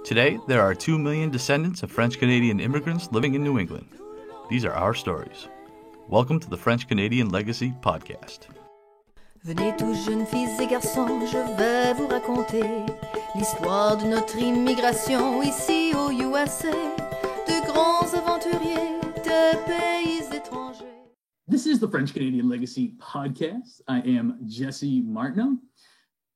Today, there are 2 million descendants of French-Canadian immigrants living in New England. These are our stories. Welcome to the French-Canadian Legacy Podcast. Venez tous jeunes filles et garçons, je vais vous raconter l'histoire de notre immigration ici au USA, de grands aventuriers de pays étrangers. This is the French-Canadian Legacy Podcast. I am Jesse Martineau.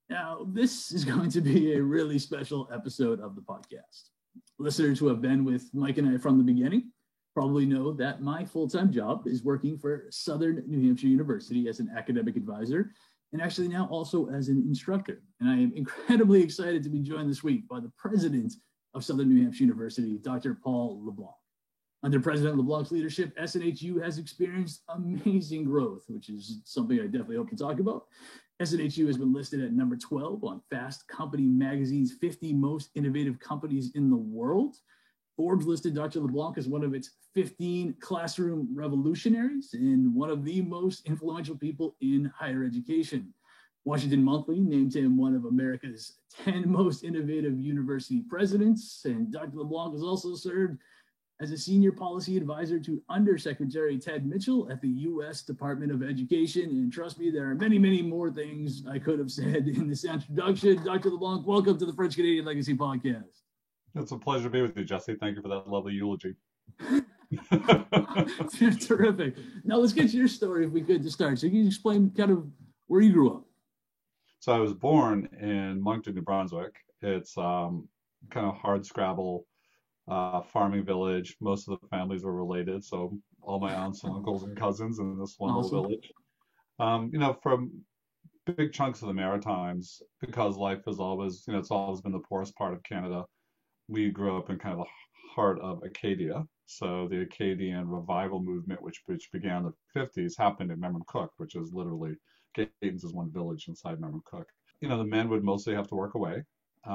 Now, this is going to be a really special episode of the podcast. Listeners who have been with Mike and I from the beginning probably know that my full-time job is working for Southern New Hampshire University as an academic advisor, and actually now also as an instructor. And I am incredibly excited to be joined this week by the president of Southern New Hampshire University, Dr. Paul LeBlanc. Under President LeBlanc's leadership, SNHU has experienced amazing growth, which is something I definitely hope to talk about. SNHU has been listed at number 12 on Fast Company magazine's 50 most innovative companies in the world. Forbes listed Dr. LeBlanc as one of its 15 classroom revolutionaries and one of the most influential people in higher education. Washington Monthly named him one of America's 10 most innovative university presidents, and Dr. LeBlanc has also served as a senior policy advisor to Undersecretary Ted Mitchell at the U.S. Department of Education. And trust me, there are many, many more things I could have said in this introduction. Dr. LeBlanc, welcome to the French-Canadian Legacy Podcast. It's a pleasure to be with you, Jesse. Thank you for that lovely eulogy. Terrific. Now let's get to your story if we could to start. So can you explain kind of where you grew up? So I was born in Moncton, New Brunswick. It's kind of hardscrabble farming village. Most of the families were related, so all my aunts and uncles and cousins in this one little village. From big chunks of the Maritimes, because life is always, it's always been the poorest part of Canada. We grew up in kind of the heart of Acadia. So the Acadian revival movement, which began in the 50s, happened in Memramcook, which is literally, Cadence is one village inside Memramcook. The men would mostly have to work away.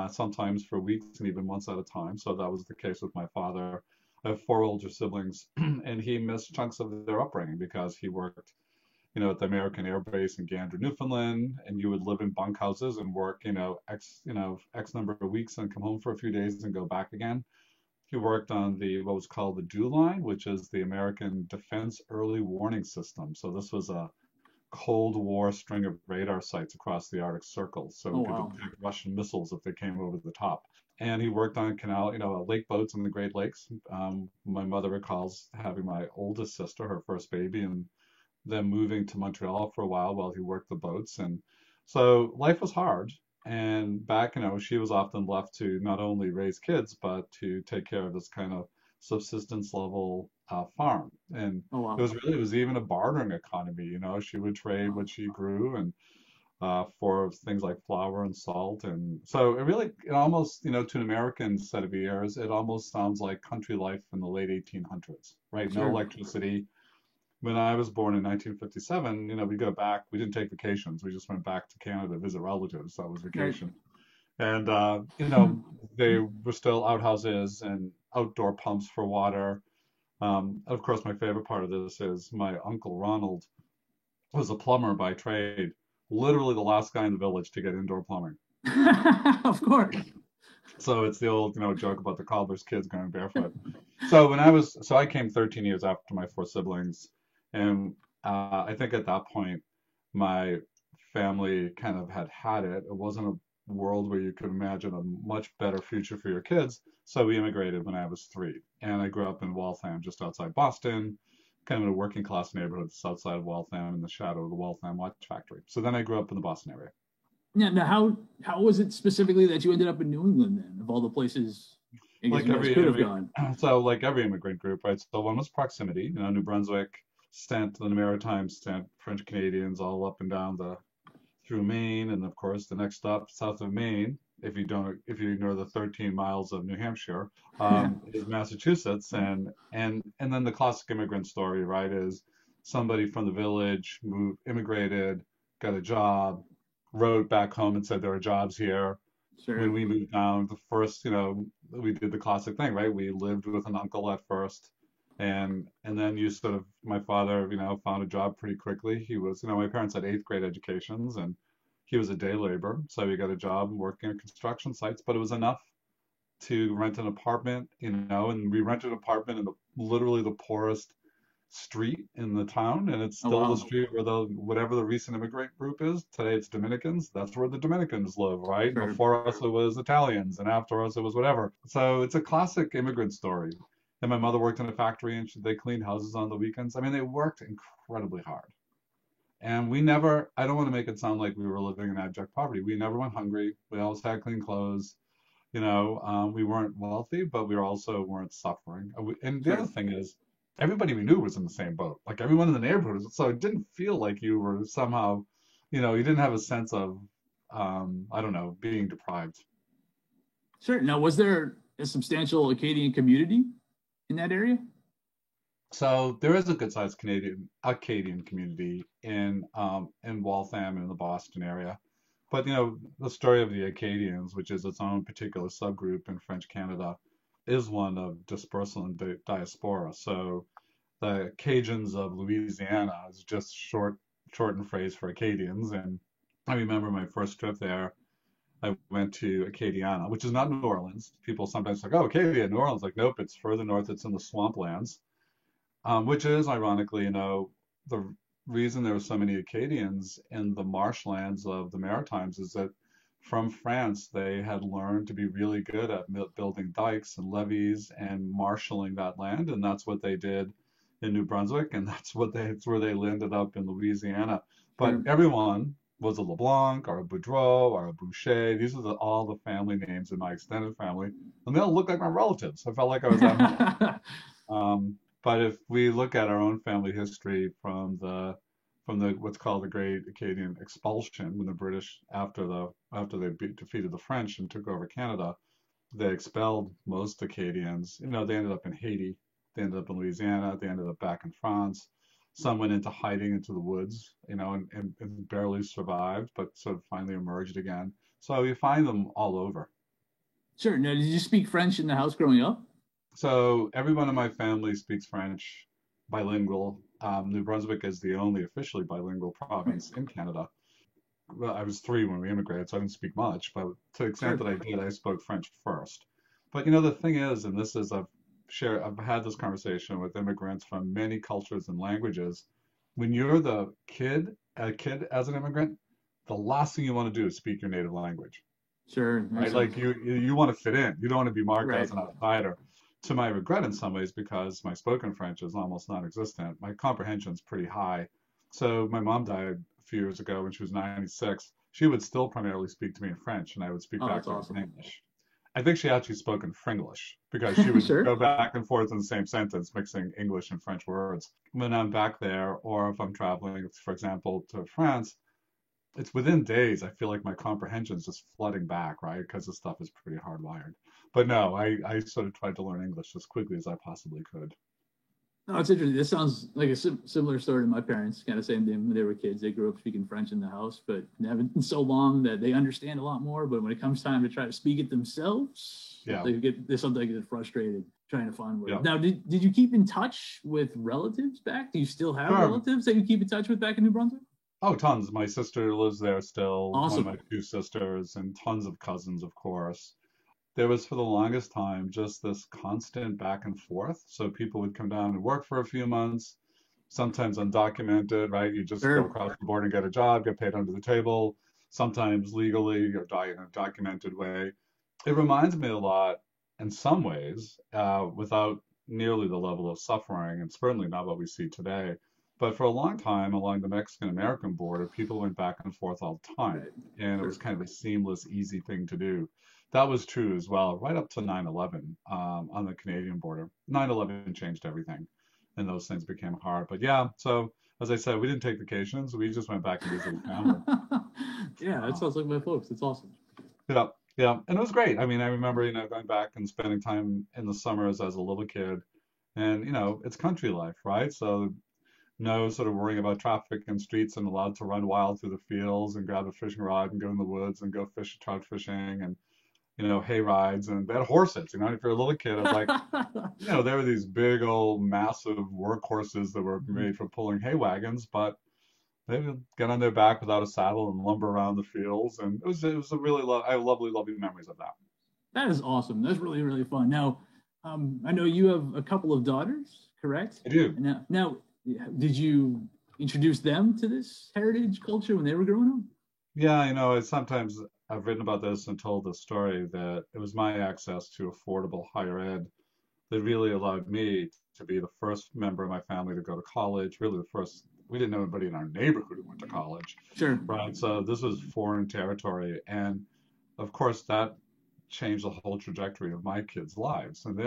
Sometimes for weeks and even months at a time. So that was the case with my father. I have 4 older siblings, and he missed chunks of their upbringing because he worked, at the American Air Base in Gander, Newfoundland, and you would live in bunkhouses and work, X number of weeks and come home for a few days and go back again. He worked on what was called the DEW line, which is the American Defense Early Warning System. So this was a Cold War string of radar sites across the Arctic Circle, so we could detect Russian missiles if they came over the top. And he worked on lake boats in the Great Lakes. My mother recalls having my oldest sister, her first baby, and then moving to Montreal for a while he worked the boats. And so life was hard. And back, she was often left to not only raise kids, but to take care of this kind of subsistence level farm. And it was even a bartering economy. She would trade what she grew and for things like flour and salt. And so it almost, to an American set of ears, it almost sounds like country life in the late 1800s, right? Sure. No electricity. When I was born in 1957, we go back, we didn't take vacations. We just went back to Canada to visit relatives. That was vacation. And, they were still outhouses and outdoor pumps for water. Of course, my favorite part of this is my uncle Ronald was a plumber by trade, literally the last guy in the village to get indoor plumbing. Of course. So it's the old, joke about the cobbler's kids going barefoot. So I came 13 years after my 4 siblings. And I think at that point, my family kind of had it. It wasn't a world where you could imagine a much better future for your kids. So we immigrated when I was 3. And I grew up in Waltham, just outside Boston, kind of in a working class neighborhood just outside of Waltham in the shadow of the Waltham Watch Factory. So then I grew up in the Boston area. Yeah. Now, how was it specifically that you ended up in New England then, of all the places you could have gone? So like every immigrant group, right? So one was proximity, New Brunswick, the Maritimes, French Canadians all up and down through Maine, and of course the next stop south of Maine, if you ignore the 13 miles of New Hampshire, is Massachusetts, and then the classic immigrant story, right, is somebody from the village immigrated, got a job, wrote back home and said there are jobs here. Sure. When we moved down, the first, we did the classic thing, right? We lived with an uncle at first. And then my father, found a job pretty quickly. He was, my parents had 8th grade educations, and he was a day laborer, so he got a job working on construction sites, but it was enough to rent an apartment, and we rented an apartment in literally the poorest street in the town, and it's Oh, still the wow. street where whatever the recent immigrant group is. Today it's Dominicans. That's where the Dominicans live, right? And Sure. before us it was Italians, and after us it was whatever. So it's a classic immigrant story. And my mother worked in a factory, and they cleaned houses on the weekends. I mean, they worked incredibly hard. And we never, I don't want to make it sound like we were living in abject poverty. We never went hungry. We always had clean clothes. We weren't wealthy, but we also weren't suffering. And the other Sure. thing is, everybody we knew was in the same boat. Like everyone in the neighborhood. So it didn't feel like you were somehow, you didn't have a sense of, I don't know, being deprived. Sure. Now, was there a substantial Acadian community in that area? So there is a good-sized Acadian community in Waltham and in the Boston area. But the story of the Acadians, which is its own particular subgroup in French Canada, is one of dispersal and diaspora. So the Cajuns of Louisiana is just shortened phrase for Acadians. And I remember my first trip there, I went to Acadiana, which is not New Orleans. People sometimes like, oh, Acadia, New Orleans. Like, nope, it's further north. It's in the swamplands, which is ironically, the reason there were so many Acadians in the marshlands of the Maritimes is that from France, they had learned to be really good at building dikes and levees and marshaling that land, and that's what they did in New Brunswick, and that's where they landed up in Louisiana. But Sure. everyone was a LeBlanc or a Boudreau or a Boucher. These are all the family names in my extended family, and they all look like my relatives. I felt like I was at home. But if we look at our own family history from the what's called the Great Acadian Expulsion, when the British, after they defeated the French and took over Canada, they expelled most Acadians. They ended up in Haiti, they ended up in Louisiana, they ended up back in France. Some went into hiding into the woods, and barely survived, but sort of finally emerged again. So you find them all over. Sure. Now, did you speak French in the house growing up? So everyone in my family speaks French, bilingual. New Brunswick is the only officially bilingual Right. province in Canada. Well, I was 3 when we immigrated, so I didn't speak much, but to the extent Sure. that I did, I spoke French first. But the thing is, and this is, I've had this conversation with immigrants from many cultures and languages. When you're a kid as an immigrant, the last thing you want to do is speak your native language, Sure. right? Makes Like sense. you want to fit in. You don't want to be marked Right. as an outsider. To my regret, in some ways, because my spoken French is almost non-existent, my comprehension is pretty high. So my mom died a few years ago when she was 96. She would still primarily speak to me in French, and I would speak Oh, back that's to her in awesome. English. I think she actually spoke in Fringlish because she would Sure. go back and forth in the same sentence, mixing English and French words. When I'm back there, or if I'm traveling, for example, to France, it's within days. I feel like my comprehension is just flooding back, right? Because the stuff is pretty hardwired. But no, I sort of tried to learn English as quickly as I possibly could. No, it's interesting. This sounds like a similar story to my parents. Kind of same thing when they were kids. They grew up speaking French in the house, but they haven't been so long that they understand a lot more. But when it comes time to try to speak it themselves, Yeah, they sometimes get frustrated trying to find words. yeah. Now, did you keep in touch with relatives back? Do you still have Sure. relatives that you keep in touch with back in New Brunswick? Oh, tons. My sister lives there still, one of Awesome. my 2 sisters, and tons of cousins, of course. There was for the longest time just this constant back and forth. So people would come down and work for a few months, sometimes undocumented, right? You just go Sure. across the border and get a job, get paid under the table, sometimes legally or in a documented way. It reminds me a lot in some ways, without nearly the level of suffering, and certainly not what we see today. But for a long time along the Mexican-American border, people went back and forth all the time, Right. and it was Sure. kind of a seamless, easy thing to do. That was true as well, right up to 9/11 on the Canadian border. 9/11 changed everything, and those things became hard. But yeah, so as I said, we didn't take vacations. We just went back and visited family. Yeah, that Uh, sounds like my folks. It's awesome. yeah, yeah, and it was great. I mean, I remember, going back and spending time in the summers as a little kid, and it's country life, right? So no sort of worrying about traffic and streets, and allowed to run wild through the fields and grab a fishing rod and go in the woods and go trout fishing, and hay rides, and they had horses. If you're a little kid, it's like, there were these big old massive workhorses that were made for pulling hay wagons, but They would get on their back without a saddle and lumber around the fields, and it was a really I have lovely memories of that. That is awesome. That's really, really fun. Now, I know you have a couple of daughters, correct? I do. Now, did you introduce them to this heritage culture when they were growing up? Yeah, sometimes I've written about this and told the story that it was my access to affordable higher ed that really allowed me to be the first member of my family to go to college. Really, the first. We didn't know anybody in our neighborhood who went to college, Sure. right? So this was foreign territory, and of course that changed the whole trajectory of my kids' lives. And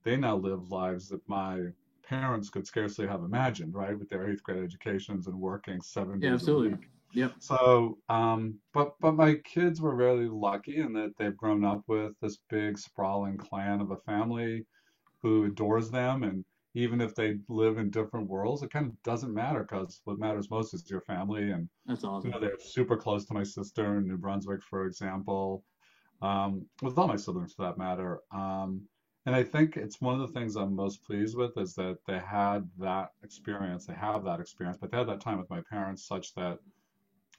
they now live lives that my parents could scarcely have imagined, right? With their eighth grade educations and working 7 days a Absolutely. week. Yep. So, but my kids were really lucky in that they've grown up with this big sprawling clan of a family who adores them, and even if they live in different worlds, it kind of doesn't matter because what matters most is your family. And That's awesome. they're super close to my sister in New Brunswick, for example, with all my siblings for that matter. And I think it's one of the things I'm most pleased with is that they had that experience. They have that experience, but they had that time with my parents such that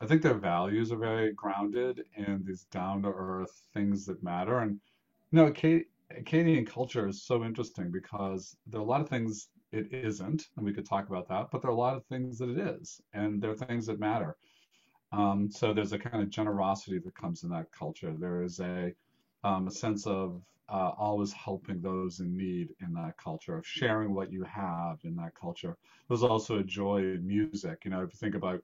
I think their values are very grounded in these down to earth things that matter. And Acadian culture is so interesting because there are a lot of things it isn't, and we could talk about that, but there are a lot of things that it is, and there are things that matter. So there's a kind of generosity that comes in that culture. There is a sense of always helping those in need in that culture, of sharing what you have in that culture. There's also a joy in music. If you think about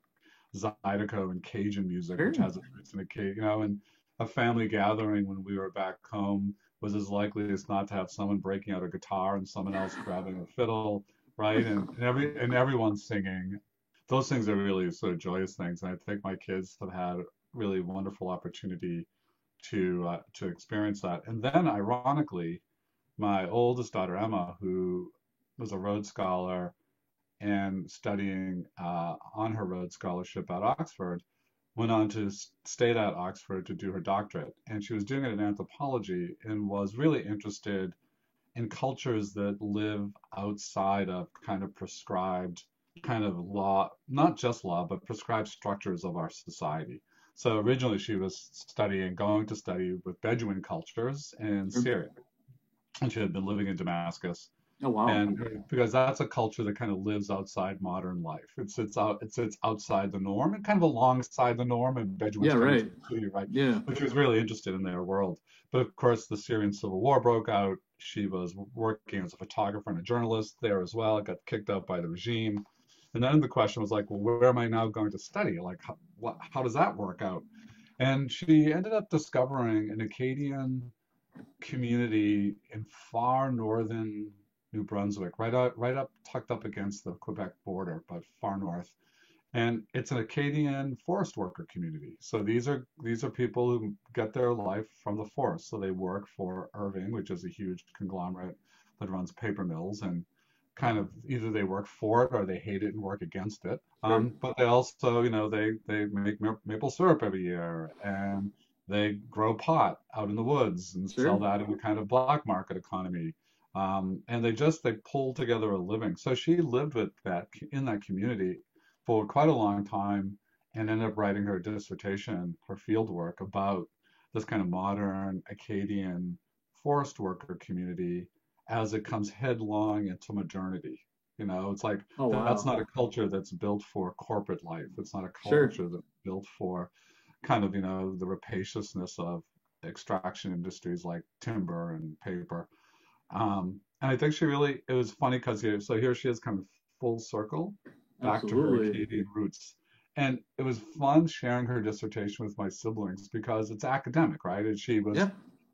Zydeco and Cajun music, Sure. which has a roots in and a family gathering when we were back home was as likely as not to have someone breaking out a guitar and someone else grabbing a fiddle, right? And everyone singing. Those things are really sort of joyous things, and I think my kids have had really wonderful opportunity to experience that. And then, ironically, my oldest daughter Emma, who was a Rhodes Scholar and studying on her Rhodes Scholarship at Oxford, went on to stay at Oxford to do her doctorate. And she was doing it in anthropology and was really interested in cultures that live outside of kind of prescribed kind of law, not just law, but prescribed structures of our society. So originally she was going to study with Bedouin cultures in Syria. And she had been living in Damascus. Oh, wow. And because that's a culture that kind of lives outside modern life. It's outside the norm and kind of alongside the norm, and Bedouins right. right? Yeah. But she was really interested in their world. But of course, the Syrian civil war broke out. She was working as a photographer and a journalist there as well. Got kicked out by the regime. And then the question was like, well, where am I now going to study? Like, how does that work out? And she ended up discovering an Acadian community in far northern New Brunswick, right up, tucked up against the Quebec border, but far north. And it's an Acadian forest worker community. So these are people who get their life from the forest. So they work for Irving, which is a huge conglomerate that runs paper mills, and kind of either they work for it or they hate it and work against it. But they also, they make maple syrup every year, and they grow pot out in the woods and sell that in a kind of black market economy. And they pull together a living. So she lived in that community for quite a long time and ended up writing her dissertation, her field work about this kind of modern Acadian forest worker community as it comes headlong into modernity. It's like that's not a culture that's built for corporate life. It's not a culture that's built for kind of, the rapaciousness of extraction industries like timber and paper. And I think it was funny because here she is kind of full circle back to her Acadian roots. And it was fun sharing her dissertation with my siblings because it's academic, right? And she was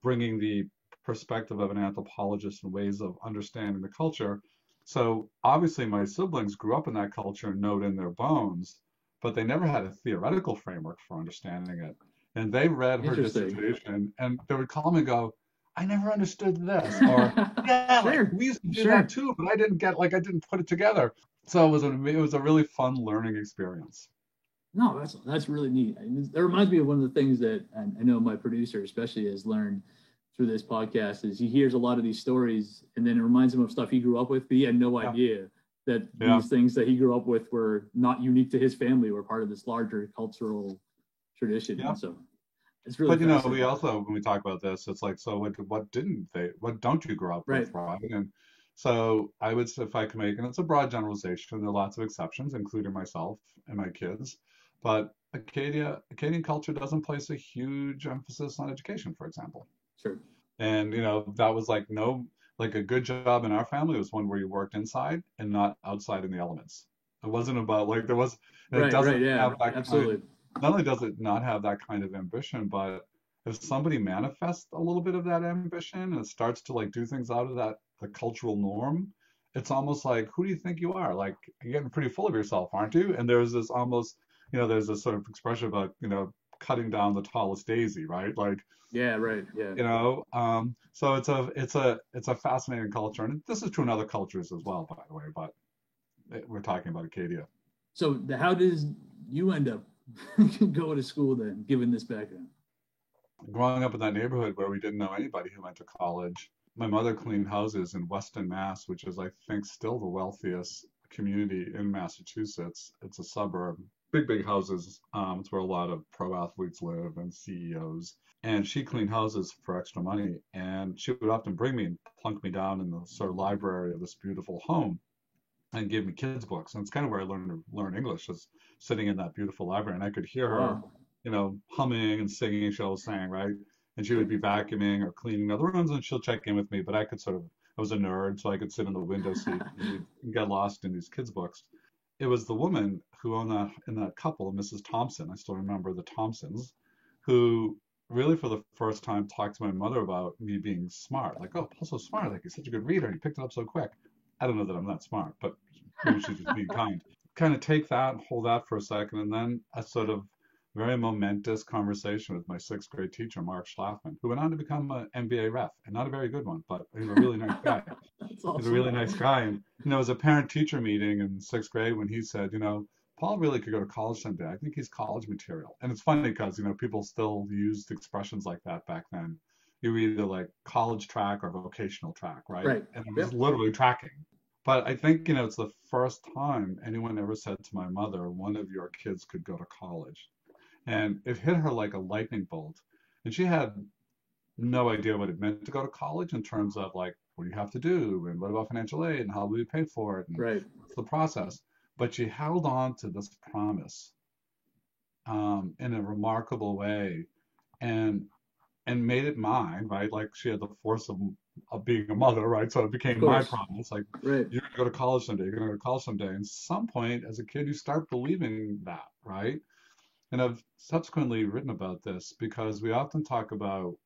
bringing the perspective of an anthropologist and ways of understanding the culture. So obviously my siblings grew up in that culture and know it in their bones, but they never had a theoretical framework for understanding it. And they read her dissertation and they would call me and go, I never understood this. Or we used to do that too, but I didn't put it together. So it was a really fun learning experience. No, that's really neat. That reminds me of one of the things that I know my producer especially has learned through this podcast is he hears a lot of these stories and then it reminds him of stuff he grew up with, but he had no idea that Yeah. these things that he grew up with were not unique to his family, were part of this larger cultural tradition. Yeah. And so it's really But you know, fascinating. we also when we talk about this, it's like, so what don't you grow up Right. with, right? And so I would say, if I can make, and it's a broad generalization, there are lots of exceptions, including myself and my kids, but Acadian culture doesn't place a huge emphasis on education, for example. Sure. And you know, that was like like a good job in our family was one where you worked inside and not outside in the elements. It wasn't about like there was, and it Right. Right. doesn't Yeah. have that Absolutely. not only does it not have that kind of ambition, but if somebody manifests a little bit of that ambition and it starts to like do things out of that the cultural norm, it's almost like, who do you think you are? Like you're getting pretty full of yourself, aren't you? And there's this almost, you know, there's this sort of expression about, you know, cutting down the tallest daisy, right? Like, Yeah. Right. Yeah. you know, so it's a fascinating culture, and this is true in other cultures as well, by the way. But we're talking about Acadia. So how does you end up going to school then, given this background? Growing up in that neighborhood where we didn't know anybody who went to college, my mother cleaned houses in Weston, Mass, which is, I think, still the wealthiest community in Massachusetts. It's a suburb, big houses. It's where a lot of pro athletes live and CEOs. And she cleaned houses for extra money. And she would often bring me and plunk me down in the sort of library of this beautiful home and give me kids' books. And it's kind of where I learned to learn English, is sitting in that beautiful library. And I could hear her, Wow. you know, humming and singing, she always sang, right? And she would be vacuuming or cleaning other rooms, and she'll check in with me. But I could sort of, I was a nerd, so I could sit in the window seat and get lost in these kids' books. It was the woman who owned that in that couple, Mrs. Thompson. I still remember the Thompsons, who really for the first time talked to my mother about me being smart. Like, oh, Paul's so smart. Like, he's such a good reader. He picked it up so quick. I don't know that I'm that smart, but maybe she's just being kind. Kind of take that, hold that for a second, and then a sort of very momentous conversation with my sixth grade teacher, Mark Schlafman, who went on to become an NBA ref, and not a very good one, but he's a really nice guy. That's He's awesome. a really nice guy. And, you know, it was a parent-teacher meeting in sixth grade when he said, you know, Paul really could go to college someday. I think he's college material. And it's funny because, you know, people still used expressions like that back then. You were either like college track or vocational track, right? Right. And it was Yep. literally tracking. But I think, you know, it's the first time anyone ever said to my mother, one of your kids could go to college. And it hit her like a lightning bolt. And she had no idea what it meant to go to college in terms of like, what do you have to do? And what about financial aid? And how will we pay for it? And Right. what's the process? But she held on to this promise in a remarkable way and made it mine, right? Like she had the force of being a mother, right? So it Of became my course. promise. Like, Right. you're gonna go to college someday, you're gonna go to college someday. And some point as a kid, you start believing that, right? And I've subsequently written about this because we often talk about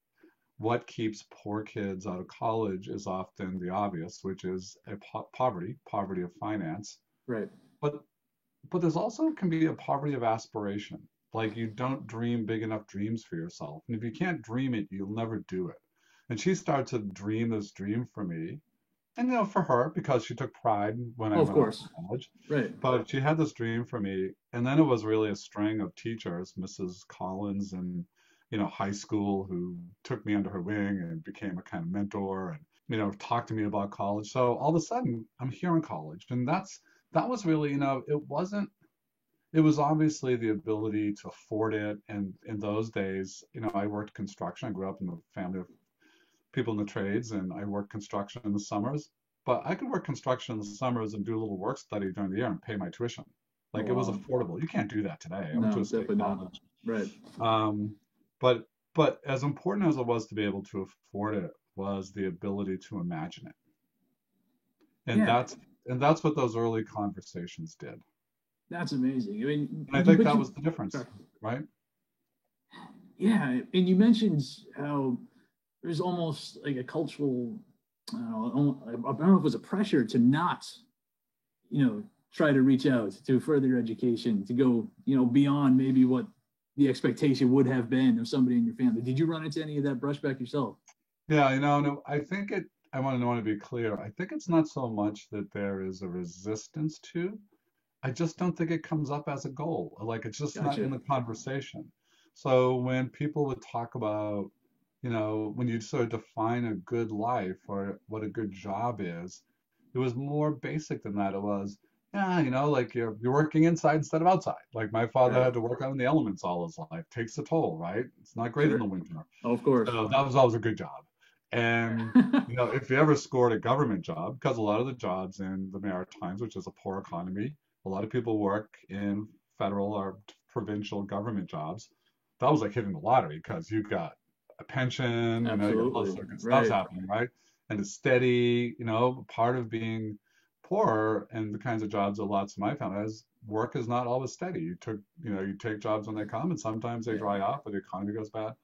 what keeps poor kids out of college is often the obvious, which is a poverty of finance. Right. But there's also can be a poverty of aspiration. Like you don't dream big enough dreams for yourself. And if you can't dream it, you'll never do it. And she started to dream this dream for me. And you know, for her, because she took pride when I Oh, of went off course. to college. Right. But she had this dream for me. And then it was really a string of teachers, Mrs. Collins and, you know, high school, who took me under her wing and became a kind of mentor and, you know, talked to me about college. So all of a sudden I'm here in college. And that was really, you know, it was obviously the ability to afford it. And in those days, you know, I worked construction. I grew up in a family of people in the trades, and I worked construction in the summers. But I could work construction in the summers and do a little work study during the year and pay my tuition. Oh, Like it was wow. affordable. You can't do that today. I went No, to a state definitely not. college. Right. Um, but as important as it was to be able to afford it was the ability to imagine it. And Yeah. that's what those early conversations did. That's amazing. I mean, And I think but that you, was the difference, sorry. right? Yeah, and you mentioned how there's almost like a cultural, I don't know if it was a pressure to not, try to reach out to further education, to go, beyond maybe what the expectation would have been of somebody in your family. Did you run into any of that brushback yourself? Yeah, no, I want to be clear. I think it's not so much that there is a resistance to. I just don't think it comes up as a goal. Like it's just not Gotcha. in the conversation. So when people would talk about, when you sort of define a good life or what a good job is, It was more basic than that. It was, yeah, like you're working inside instead of outside. Like my father Right. had to work out in the elements all his life. Takes a toll, right? It's not great in Sure. the winter. Oh, of course. So that was always a good job. And if you ever scored a government job, because a lot of the jobs in the Maritimes, which is a poor economy, a lot of people work in federal or provincial government jobs. That was like hitting the lottery because you've got a pension, you got all Absolutely. sorts of stuff's Right. happening, right? And it's steady, part of being poor and the kinds of jobs that lots of my family has, work is not always steady. You take jobs when they come and sometimes they Yeah. dry up or the economy goes bad.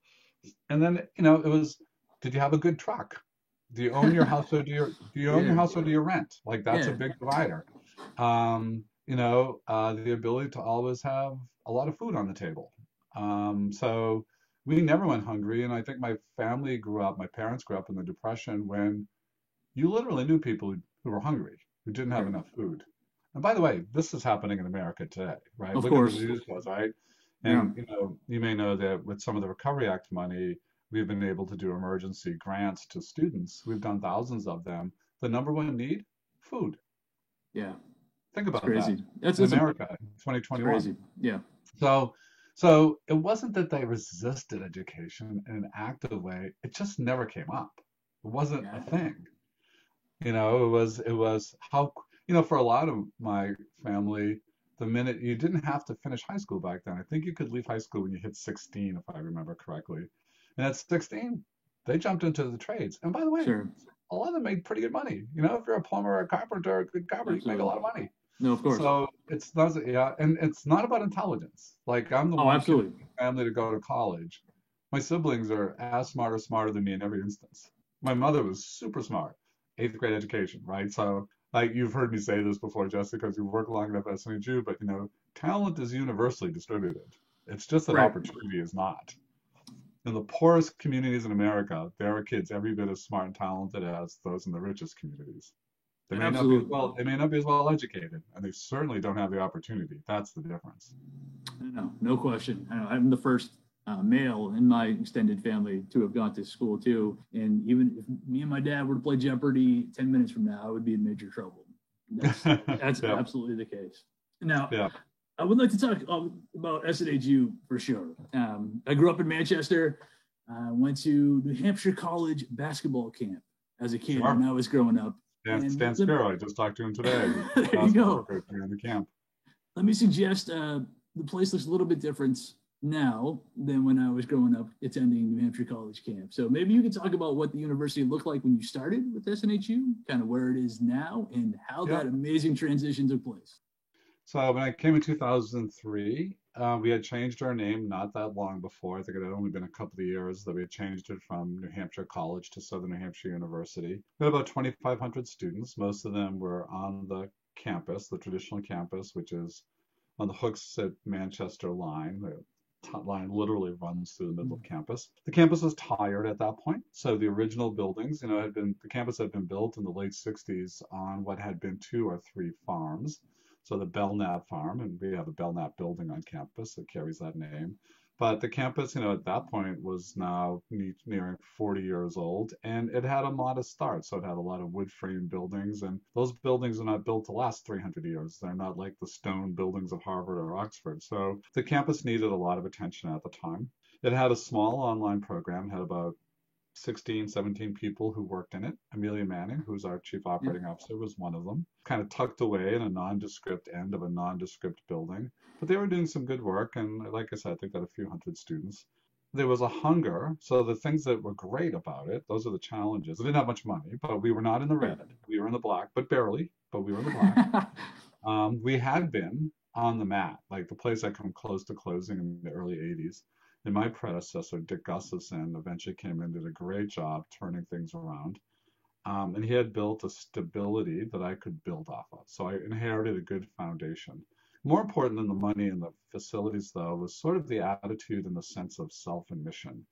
And then, it was, did you have a good truck? Do you own your house or do you own your Yeah. house or do you rent? Like that's a Yeah. big divider. The ability to always have a lot of food on the table. So we never went hungry, and I think my parents grew up in the Depression when you literally knew people who were hungry, who didn't have Right. enough food. And by the way, this is happening in America today, right? Of Look at the course. news, right? Yeah. And you may know that with some of the Recovery Act money, we've been able to do emergency grants to students. We've done thousands of them. The number one need, food. Yeah. Think It's about that crazy. That's in it's America in it's 2021. crazy. Yeah. So, so it wasn't that they resisted education in an active way. It just never came up. It wasn't a Yeah. thing. It was how, for a lot of my family, the minute you didn't have to finish high school back then. I think you could leave high school when you hit 16, if I remember correctly. And at 16, they jumped into the trades. And by the way, Sure. a lot of them made pretty good money. If you're a plumber or a carpenter, a good carpenter, you can make a lot of Absolutely. money. No, of course. So it's not, yeah, and it's not about intelligence. Like I'm the Oh, one kid in absolutely. my family to go to college. My siblings are as smart or smarter than me in every instance. My mother was super smart, eighth grade education, right? So like you've heard me say this before, Jessica, because you've worked long enough at SNHU, but talent is universally distributed. It's just that Right. opportunity is not. In the poorest communities in America, there are kids every bit as smart and talented as those in the richest communities. They may not be as Absolutely. well, they may not be as well educated, and they certainly don't have the opportunity. That's the difference. No, no question. I know, I'm the first male in my extended family to have gone to school too. And even if me and my dad were to play Jeopardy 10 minutes from now, I would be in major trouble. That's Yeah, absolutely the case. Now, yeah, I would like to talk about SNHU for sure. I grew up in Manchester. Went to New Hampshire College basketball camp as a kid sure. when I was growing up. Stan And Spiro, I just talked to him today. there you go. In the camp. Let me suggest the place looks a little bit different now than when I was growing up attending New Hampshire College camp. So maybe you can talk about what the university looked like when you started with SNHU, kind of where it is now, and how Yeah. that amazing transition took place. So when I came in 2003, we had changed our name not that long before. I think it had only been a couple of years that we had changed it from New Hampshire College to Southern New Hampshire University. We had about 2,500 students. Most of them were on the campus, the traditional campus, which is on the Hooks at Manchester line. The line literally runs through the middle of campus. The campus was tired at that point. So the original buildings, the campus had been built in the late 60s on what had been 2 or 3 farms. So the Belknap farm, and we have a Belknap building on campus that carries that name. But the campus, at that point was now nearing 40 years old, and it had a modest start. So it had a lot of wood frame buildings, and those buildings are not built to last 300 years. They're not like the stone buildings of Harvard or Oxford. So the campus needed a lot of attention at the time. It had a small online program, had about 16, 17 people who worked in it. Amelia Manning, who's our chief operating officer, was one of them, kind of tucked away in a nondescript end of a nondescript building. But they were doing some good work, and like I said, they've got a few hundred students. There was a hunger, so the things that were great about it, those are the challenges. We didn't have much money, but we were not in the red. We were in the black, but barely, but we were in the black. We had been on the mat, like the place had come close to closing in the early 80s. And my predecessor, Dick Gustafson, eventually came in and did a great job turning things around. And he had built a stability that I could build off of. So I inherited a good foundation. More important than the money and the facilities, though, was sort of the attitude and the sense of self and mission.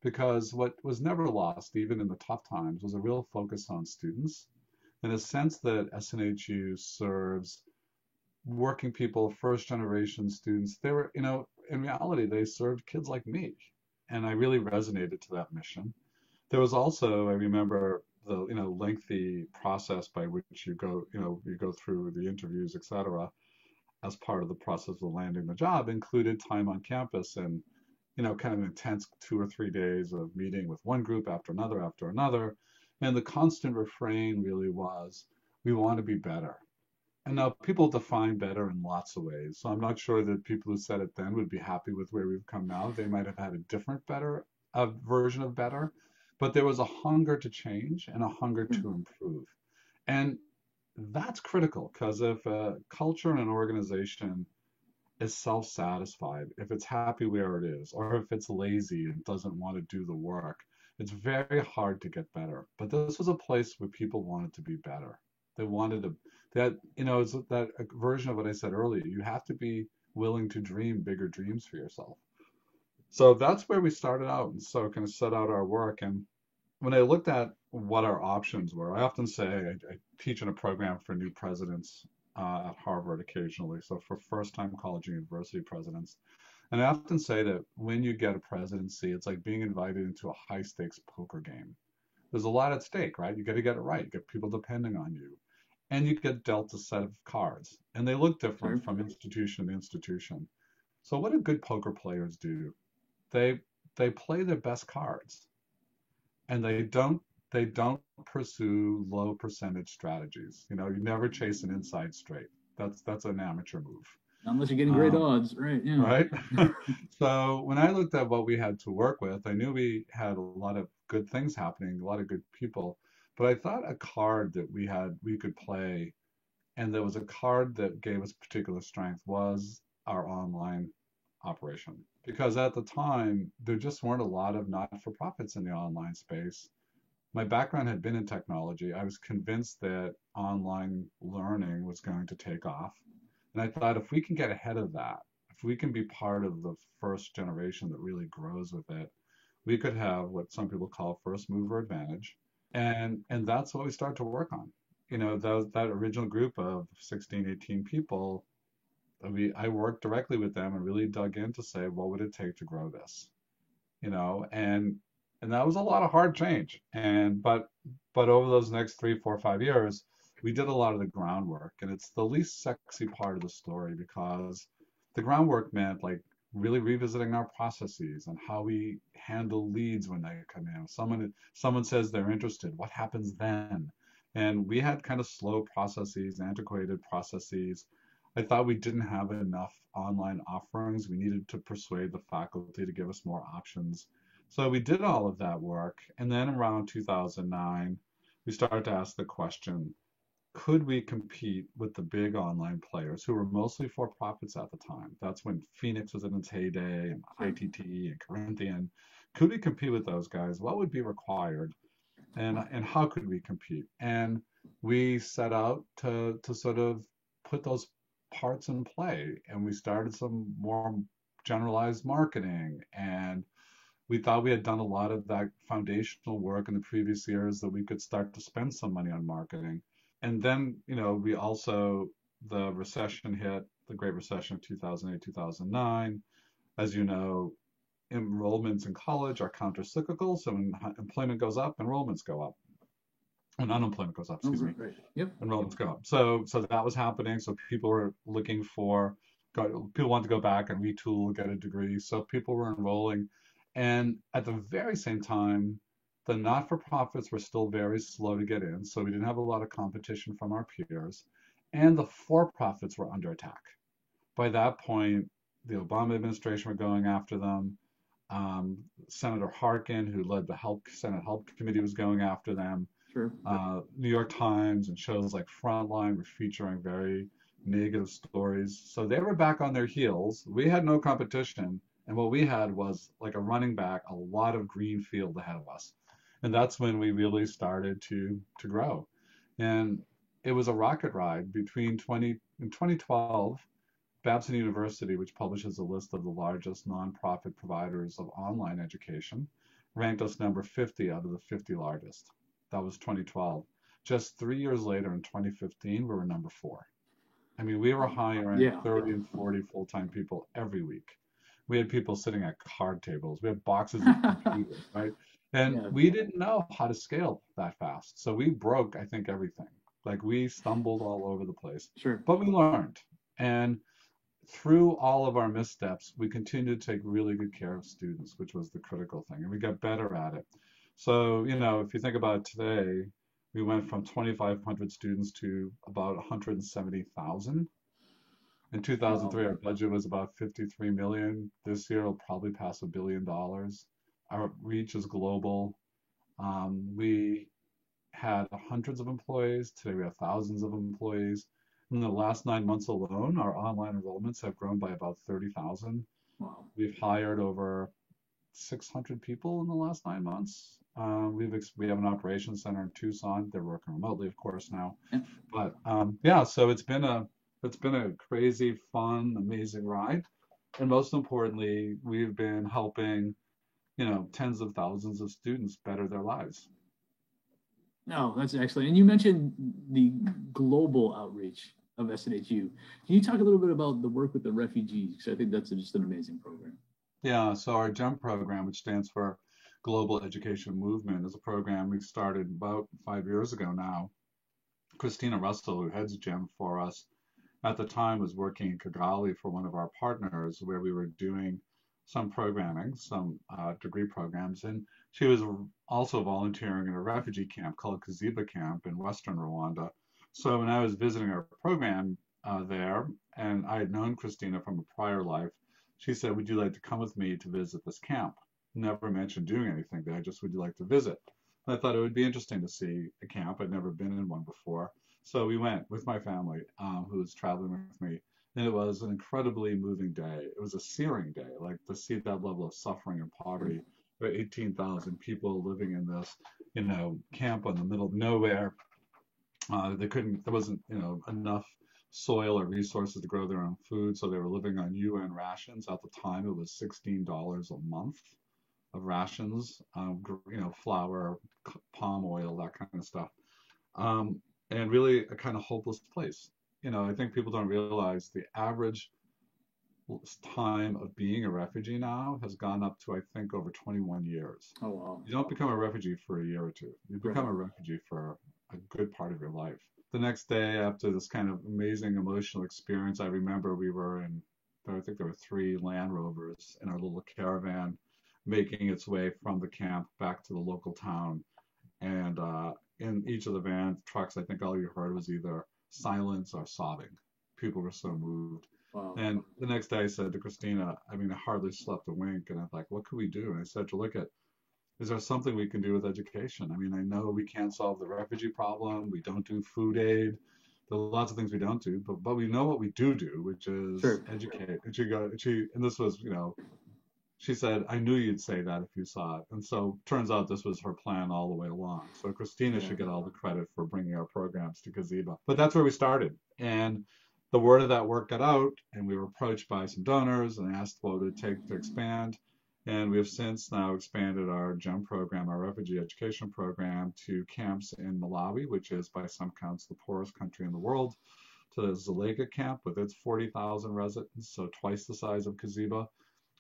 Because what was never lost, even in the tough times, was a real focus on students, in a sense that SNHU serves working people, first generation students. They were, in reality, they served kids like me. And I really resonated to that mission. There was also, I remember lengthy process by which you go through the interviews, etc., as part of the process of landing the job included time on campus and kind of intense 2 or 3 days of meeting with one group after another. And the constant refrain really was, we want to be better. And now people define better in lots of ways. So I'm not sure that people who said it then would be happy with where we've come now. They might have had a different, better version of better. But there was a hunger to change and a hunger to improve. And that's critical, because if a culture and an organization is self-satisfied, if it's happy where it is, or if it's lazy and doesn't want to do the work, it's very hard to get better. But this was a place where people wanted to be better. They wanted to, it's that version of what I said earlier. You have to be willing to dream bigger dreams for yourself. So that's where we started out, and so kind of set out our work. And when I looked at what our options were, I often say I teach in a program for new presidents at Harvard occasionally, so for first-time college and university presidents. And I often say that when you get a presidency, it's like being invited into a high-stakes poker game. There's a lot at stake, right? You got to get it right. You get people depending on you. And you get dealt a set of cards. And they look different from institution to institution. So what do good poker players do? They play their best cards. And they don't pursue low percentage strategies. You never chase an inside straight. That's an amateur move. Unless you're getting great odds, right? Yeah. Right. So when I looked at what we had to work with, I knew we had a lot of good things happening, a lot of good people. But I thought a card that we could play, and there was a card that gave us particular strength, was our online operation. Because at the time, there just weren't a lot of not-for-profits in the online space. My background had been in technology. I was convinced that online learning was going to take off. And I thought, if we can get ahead of that, if we can be part of the first generation that really grows with it, we could have what some people call first mover advantage. And that's what we started to work on. That original group of 16, 18 people, I worked directly with them and really dug in to say, what would it take to grow this? And that was a lot of hard change. But over those next 3, 4, 5 years, we did a lot of the groundwork, and it's the least sexy part of the story, because the groundwork meant like really revisiting our processes and how we handle leads when they come in. Someone says they're interested. What happens then? And we had kind of slow processes, antiquated processes. I thought we didn't have enough online offerings. We needed to persuade the faculty to give us more options. So we did all of that work. And then around 2009, we started to ask the question, could we compete with the big online players who were mostly for-profits at the time? That's when Phoenix was in its heyday, and ITT and Corinthian. Could we compete with those guys? What would be required? And how could we compete? And we set out to sort of put those parts in play. And we started some more generalized marketing. And we thought we had done a lot of that foundational work in the previous years, that we could start to spend some money on marketing. And then, we also, the recession hit, the Great Recession of 2008, 2009. As you know, enrollments in college are countercyclical. So when employment goes up, enrollments go up. When unemployment goes up, Right. Yep. Enrollments go up. So that was happening. So people were looking for, people wanted to go back and retool, get a degree. So people were enrolling. And at the very same time, the not-for-profits were still very slow to get in, so we didn't have a lot of competition from our peers, and the for-profits were under attack. By that point, the Obama administration were going after them. Senator Harkin, who led the Senate Help Committee, was going after them. Sure. New York Times and shows like Frontline were featuring very negative stories. So they were back on their heels. We had no competition, and what we had was like a running back, a lot of green field ahead of us. And that's when we really started to grow. And it was a rocket ride. In 2012, Babson University, which publishes a list of the largest nonprofit providers of online education, ranked us number 50 out of the 50 largest. That was 2012. Just 3 years later, in 2015, we were number 4. I mean, we were hiring 30 and 40 full-time people every week. We had people sitting at card tables. We had boxes of computers, right? And Yeah, we didn't know how to scale that fast. So we broke, I think, everything. Like we stumbled all over the place, sure. but we learned. And through all of our missteps, we continued to take really good care of students, which was the critical thing. And we got better at it. So, if you think about it today, we went from 2,500 students to about 170,000. In Wow. 2003, our budget was about 53 million. This year, it'll probably pass $1 billion. Our reach is global. We had hundreds of employees. Today, we have thousands of employees. In the last 9 months alone, our online enrollments have grown by about 30,000. Wow. We've hired over 600 people in the last 9 months. We have an operations center in Tucson. They're working remotely, of course, now. Yeah. But yeah, so it's been a crazy, fun, amazing ride. And most importantly, we've been helping, tens of thousands of students better their lives. No, that's excellent. And you mentioned the global outreach of SNHU. Can you talk a little bit about the work with the refugees? Because I think that's just an amazing program. Yeah, so our GEM program, which stands for Global Education Movement, is a program we started about 5 years ago now. Christina Russell, who heads GEM for us, at the time was working in Kigali for one of our partners where we were doing some programming, some degree programs. And she was also volunteering in a refugee camp called Kaziba Camp in Western Rwanda. So when I was visiting our program there, and I had known Christina from a prior life, she said, would you like to come with me to visit this camp? Never mentioned doing anything there, just would you like to visit? And I thought it would be interesting to see a camp. I'd never been in one before. So we went with my family, who was traveling with me. And it was an incredibly moving day. It was a searing day, like to see that level of suffering and poverty. There were 18,000 people living in this, camp in the middle of nowhere. There wasn't, enough soil or resources to grow their own food. So they were living on UN rations. At the time, it was $16 a month of rations, flour, palm oil, that kind of stuff. And really a kind of hopeless place. I think people don't realize the average time of being a refugee now has gone up to, I think, over 21 years. Oh, wow. You don't become a refugee for a year or two. You become a refugee for a good part of your life. The next day, after this kind of amazing emotional experience, I remember we were I think there were 3 Land Rovers in our little caravan making its way from the camp back to the local town. And in each of the van trucks, I think all you heard was either silence or sobbing. People were so moved. Wow. And the next day I said to Christina, I hardly slept a wink. And I'm like, what could we do? And I said to look at, is there something we can do with education? I know we can't solve the refugee problem. We don't do food aid. There are lots of things we don't do, but we know what we do, which is educate. And this was, she said, I knew you'd say that if you saw it. And so turns out this was her plan all the way along. So Christina should get all the credit for bringing our programs to Kaziba. But that's where we started. And the word of that work got out, and we were approached by some donors and asked what it would take to expand. And we have since now expanded our GEM program, our refugee education program, to camps in Malawi, which is by some counts the poorest country in the world, to the Zulega camp with its 40,000 residents, so twice the size of Kaziba.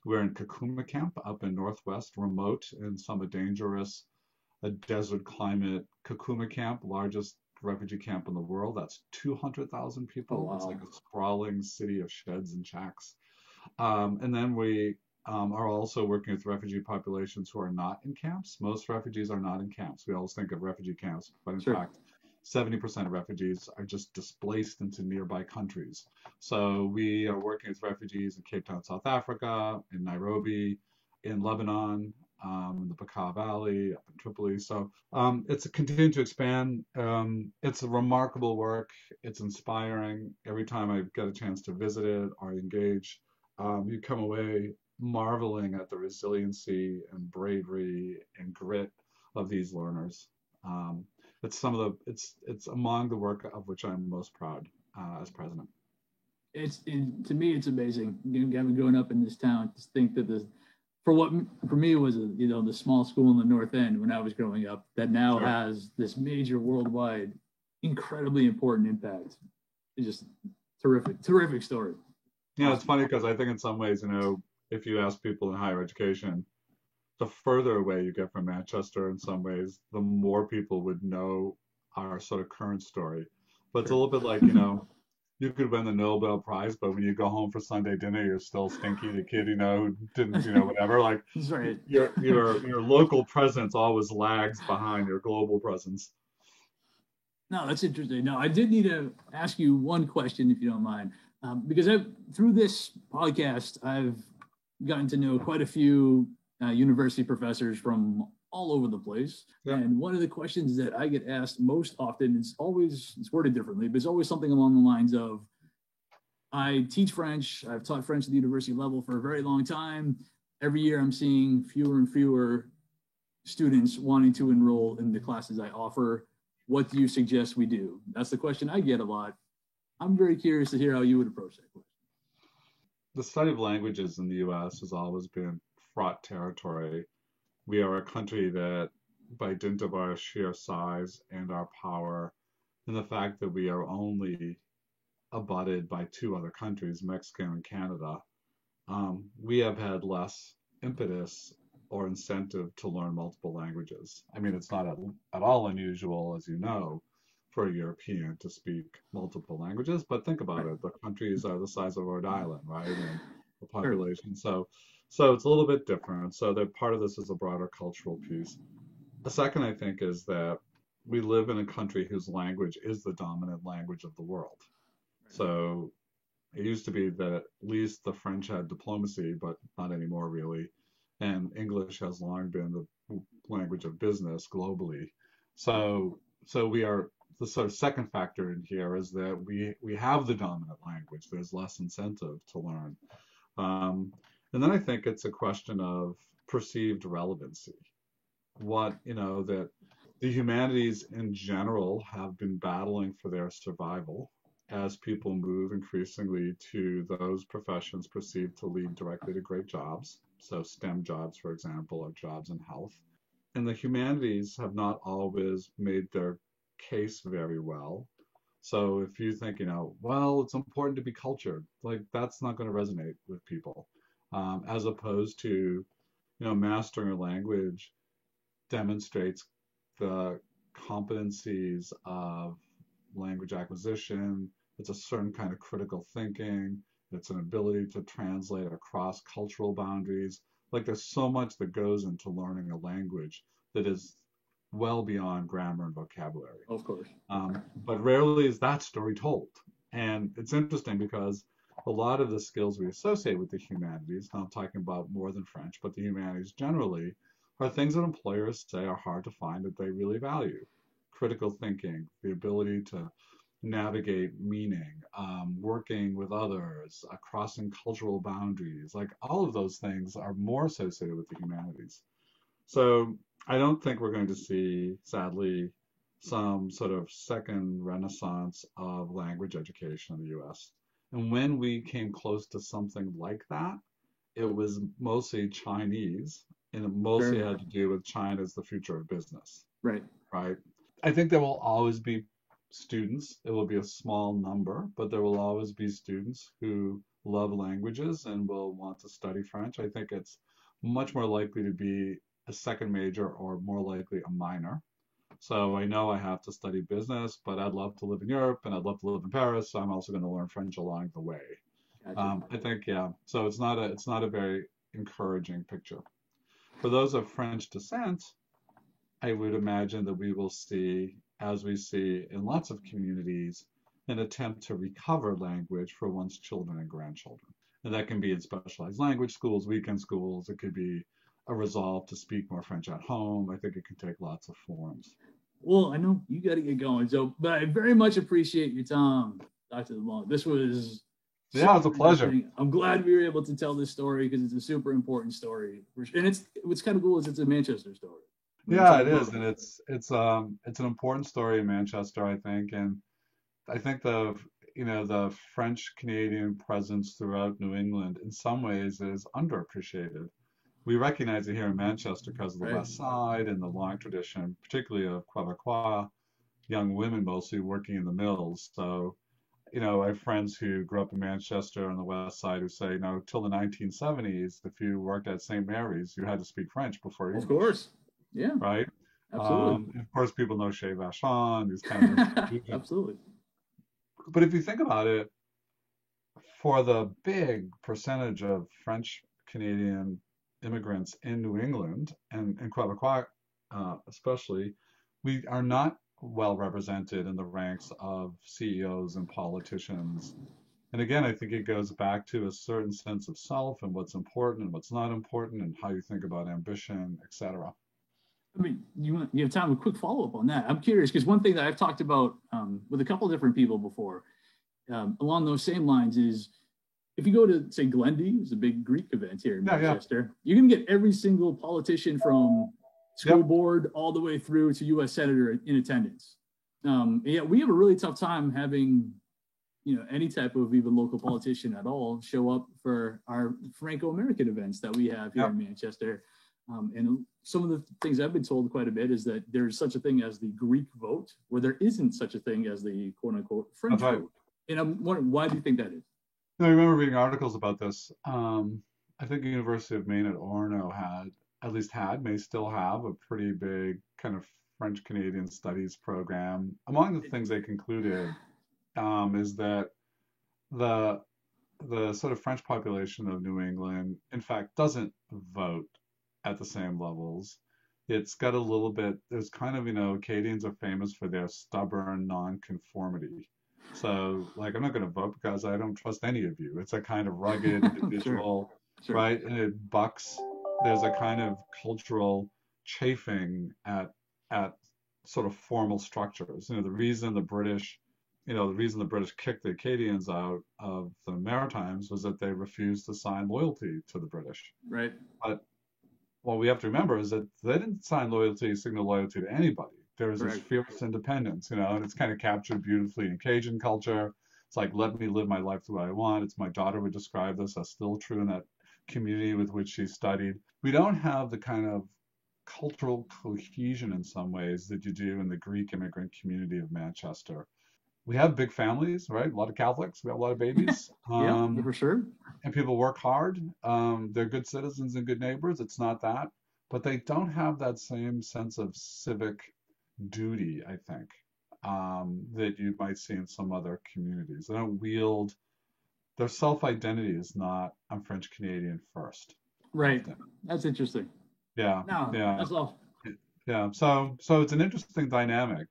We're in Kakuma camp up in Northwest, remote and somewhat dangerous, a desert climate. Kakuma camp, largest refugee camp in the world. That's 200,000 people. Oh, wow. It's like a sprawling city of sheds and shacks. And then we are also working with refugee populations who are not in camps. Most refugees are not in camps. We always think of refugee camps, but in fact, 70% of refugees are just displaced into nearby countries. So we are working with refugees in Cape Town, South Africa, in Nairobi, in Lebanon, in the Bekaa Valley, up in Tripoli. So it's continuing to expand. It's a remarkable work. It's inspiring. Every time I get a chance to visit it or engage, you come away marveling at the resiliency and bravery and grit of these learners. It's among the work of which I'm most proud as president. To me, it's amazing. Having grown up in this town, to think that for me was the small school in the North End when I was growing up that now has this major worldwide, incredibly important impact. It's just terrific story. Yeah, it's funny because I think in some ways, if you ask people in higher education, the further away you get from Manchester in some ways, the more people would know our sort of current story. But it's a little bit like, you could win the Nobel Prize, but when you go home for Sunday dinner, you're still Stinky, the kid, who didn't, whatever. Like That's right. your local presence always lags behind your global presence. No, that's interesting. No, I did need to ask you one question, if you don't mind, because through this podcast, I've gotten to know quite a few university professors from all over the place. Yeah. And one of the questions that I get asked most often is it's worded differently, but it's always something along the lines of, I teach French. I've taught French at the university level for a very long time. Every year I'm seeing fewer and fewer students wanting to enroll in the classes I offer. What do you suggest we do? That's the question I get a lot. I'm very curious to hear how you would approach that question. The study of languages in the U.S. has always been fraught territory. We are a country that, by dint of our sheer size and our power, and the fact that we are only abutted by two other countries, Mexico and Canada, we have had less impetus or incentive to learn multiple languages. I mean, it's not at all unusual, as you know, for a European to speak multiple languages, but think about it. The countries are the size of Rhode Island, right? And the population. So it's a little bit different. So that part of this is a broader cultural piece. The second, I think, is that we live in a country whose language is the dominant language of the world. So it used to be that at least the French had diplomacy, but not anymore really. And English has long been the language of business globally. So we are, the sort of second factor in here is that we have the dominant language. There's less incentive to learn. And then I think it's a question of perceived relevancy. That the humanities in general have been battling for their survival as people move increasingly to those professions perceived to lead directly to great jobs. So STEM jobs, for example, or jobs in health. And the humanities have not always made their case very well. So if you think, it's important to be cultured, like that's not going to resonate with people. As opposed to, mastering a language demonstrates the competencies of language acquisition. It's a certain kind of critical thinking. It's an ability to translate across cultural boundaries. Like there's so much that goes into learning a language that is well beyond grammar and vocabulary. Of course. But rarely is that story told. And it's interesting because a lot of the skills we associate with the humanities, now I'm talking about more than French, but the humanities generally, are things that employers say are hard to find that they really value. Critical thinking, the ability to navigate meaning, working with others, crossing cultural boundaries, like all of those things are more associated with the humanities. So I don't think we're going to see, sadly, some sort of second renaissance of language education in the U.S. And when we came close to something like that, it was mostly Chinese, and it mostly had to do with China as the future of business. Right. I think there will always be students. It will be a small number, but there will always be students who love languages and will want to study French. I think it's much more likely to be a second major or more likely a minor. So I know I have to study business, but I'd love to live in Europe and I'd love to live in Paris. So I'm also going to learn French along the way. Gotcha. I think, so it's not a very encouraging picture. For those of French descent, I would imagine that we will see, as we see in lots of communities, an attempt to recover language for one's children and grandchildren. And that can be in specialized language schools, weekend schools. It could be a resolve to speak more French at home. I think it can take lots of forms. Well, I know you got to get going. So, but I very much appreciate your time, Dr. LeBlanc. This was it's a pleasure. I'm glad we were able to tell this story because it's a super important story. And what's kind of cool is it's a Manchester story. Yeah, it is, and it's an important story in Manchester, I think, and I think the French Canadian presence throughout New England in some ways is underappreciated. We recognize it here in Manchester because of the West Side and the long tradition, particularly of Quebecois young women mostly working in the mills. So, I have friends who grew up in Manchester on the west side who say, till the 1970s, if you worked at St. Mary's, you had to speak French before English. Of course. Yeah. Right? Absolutely. Of course, people know Chez Vachon, these kind of institutions. Absolutely. But if you think about it, for the big percentage of French Canadian immigrants in New England and in Quebecois especially, we are not well represented in the ranks of CEOs and politicians. And again, I think it goes back to a certain sense of self and what's important and what's not important and how you think about ambition, etc. I mean, you have time for a quick follow-up on that. I'm curious because one thing that I've talked about with a couple of different people before along those same lines is if you go to, say, Glendy, it's a big Greek event here in Manchester, you can get every single politician from school board all the way through to U.S. Senator in attendance. We have a really tough time having, any type of even local politician at all show up for our Franco-American events that we have here in Manchester. And some of the things I've been told quite a bit is that there's such a thing as the Greek vote, where there isn't such a thing as the quote-unquote French vote. And I'm wondering, why do you think that is? I remember reading articles about this. I think the University of Maine at Orono may still have a pretty big kind of French Canadian studies program. Among the things they concluded is that the sort of French population of New England, in fact, doesn't vote at the same levels. It's got a little bit, there's kind of, Acadians are famous for their stubborn nonconformity. So, I'm not going to vote because I don't trust any of you. It's a kind of rugged individual, Sure. right? And it bucks. There's a kind of cultural chafing at sort of formal structures. The reason the British kicked the Acadians out of the Maritimes was that they refused to sign loyalty to the British. Right. But what we have to remember is that they didn't signal loyalty to anybody. There was this fierce independence, and it's kind of captured beautifully in Cajun culture. It's like, let me live my life the way I want. It's my daughter would describe this as still true in that community with which she studied. We don't have the kind of cultural cohesion in some ways that you do in the Greek immigrant community of Manchester. We have big families, right? A lot of Catholics. We have a lot of babies. For sure. And people work hard. They're good citizens and good neighbors. It's not that. But they don't have that same sense of civic duty, I think, that you might see in some other communities. They don't wield, their self-identity is not, I'm French Canadian first. Right. That's interesting. Yeah. No, yeah. That's all. Yeah. So it's an interesting dynamic.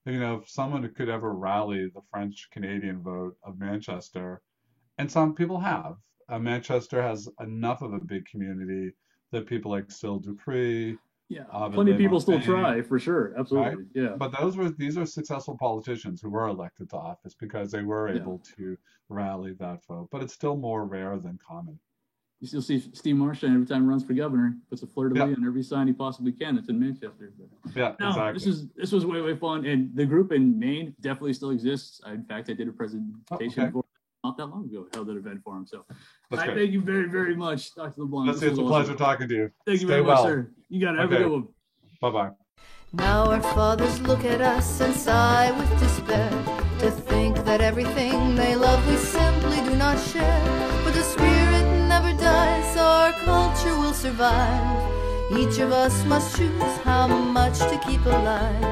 If someone could ever rally the French Canadian vote of Manchester, and some people have, Manchester has enough of a big community that people like Syl Dupree, plenty of people still try, for sure. Absolutely. Right? Yeah. But these are successful politicians who were elected to office because they were able to rally that vote. But it's still more rare than common. You still see Steve Marchand every time he runs for governor, puts a fleur-de-lis on every sign he possibly can. It's in Manchester. Exactly. This was way fun, and the group in Maine definitely still exists. In fact, I did a presentation for not that long ago, held an event for him. So thank you very, very much, Dr. LeBlanc. It's a pleasure talking to you. Thank you very much, sir. You got it. Have a good one. Bye-bye. Now our fathers look at us and sigh with despair to think that everything they love we simply do not share. But the spirit never dies, our culture will survive. Each of us must choose how much to keep alive.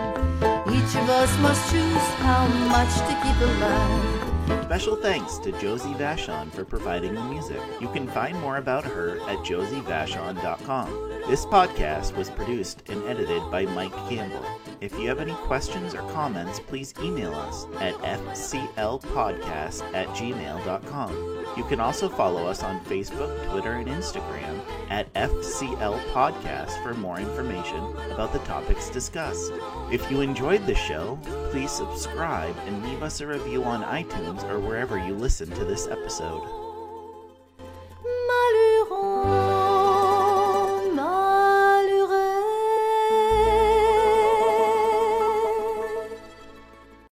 Each of us must choose how much to keep alive. Special thanks to Josie Vachon for providing the music. You can find more about her at josievachon.com. This podcast was produced and edited by Mike Campbell. If you have any questions or comments, please email us at fclpodcast@gmail.com. You can also follow us on Facebook, Twitter, and Instagram at FCL Podcast for more information about the topics discussed. If you enjoyed the show, please subscribe and leave us a review on iTunes or wherever you listen to this episode.